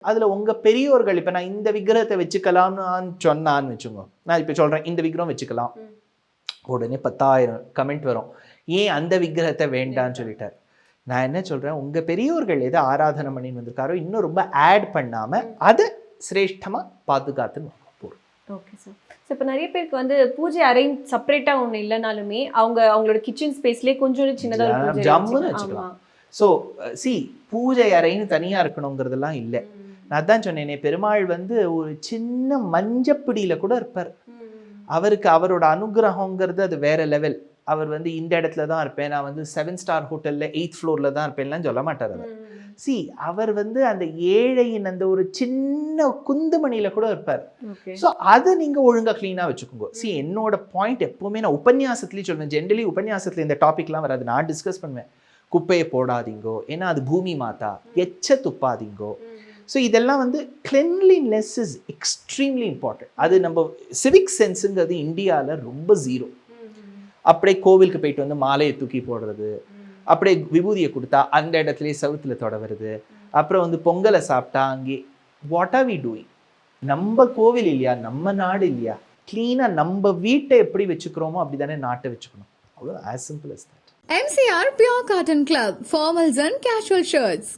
அதுல உங்க பெரியோர்கள் இப்ப நான் இந்த விக்கிரகத்தை வச்சுக்கலாம்னு சொன்னான்னு வச்சுக்கோங்க, நான் இப்ப சொல்றேன் இந்த விக்கிரகம் வச்சுக்கலாம், உடனே 10,000 கமெண்ட் வரும், ஏன் அந்த விக்கிரகத்தை வேண்டான்னு சொல்லிட்டார். நான் என்ன சொல்றேன், உங்க பெரியோர்கள் எதை ஆராதனை பண்ணி வந்திருக்காரோ இன்னும் ரொம்ப ஆட் பண்ணாம அதை சிரேஷ்டமா பாதுகாத்துன்னு போறோம். Okay sir. இப்போ நிறைய பேருக்கு வந்து பூஜை அறை செப்பரேட்டா ஒன்று இல்லைனாலுமே அவங்களோட கிச்சன் ஸ்பேஸ்லேயே கொஞ்சம் சின்னதாக ஜம்முன்னு வச்சுக்கலாம். ஸோ பூஜை அறைன்னு தனியா இருக்கணுங்கிறதெல்லாம் இல்லை. நான் தான் சொன்னேனே, பெருமாள் வந்து ஒரு சின்ன மஞ்சப்பிடியில கூட இருப்பார். அவருக்கு அவரோட அனுகிரகங்கிறது அது வேற லெவல். அவர் வந்து இந்த இடத்துல தான் இருப்பேன், நான் வந்து 7 ஸ்டார் ஹோட்டல்ல 8th ஃப்ளோர்ல தான் இருப்பேன்லாம் சொல்ல மாட்டார் அவர். அவர் வந்து அந்த ஏழையின் அந்த ஒரு சின்ன குந்துமணியில கூட இருப்பார். ஸோ அதை நீங்க ஒழுங்கா கிளீனா வச்சுக்கோங்க. என்னோட பாயிண்ட் எப்பவுமே நான் உபன்யாசத்துலேயும் சொல்லுவேன், ஜென்ரலி உபன்யாசத்துல இந்த டாபிக்லாம் வராது, நான் டிஸ்கஸ் பண்ணுவேன். குப்பையை போடாதீங்கோ, ஏன்னா அது பூமி மாதா, எச்ச துப்பாதீங்கோ. ஸோ இதெல்லாம் வந்து கிளென்லினஸ் இஸ் எக்ஸ்ட்ரீம்லி இம்பார்ட்டன்ட். அது நம்ம சிவிக் சென்ஸுங்கிறது இந்தியாவில் ரொம்ப ஜீரோ. அப்படியே கோவிலுக்கு போயிட்டு வந்து மாலையை தூக்கி போடுறது, அப்படியே விபூதியை கொடுத்தா அந்த இடத்துலயே சவுத்துல தொட வருது, அப்புறம் வந்து பொங்கலை சாப்பிட்டா அங்கே வாட் ஆர் வி டூயிங்? நம்ம கோவில் இல்லையா, நம்ம நாடு இல்லையா? கிளீனா நம்ம வீட்டை எப்படி வச்சுக்கிறோமோ அப்படிதானே நாட்டை வச்சுக்கணும். அவ்வளோ as simple as that. MCR Pure Cotton Club, formals and casual shirts.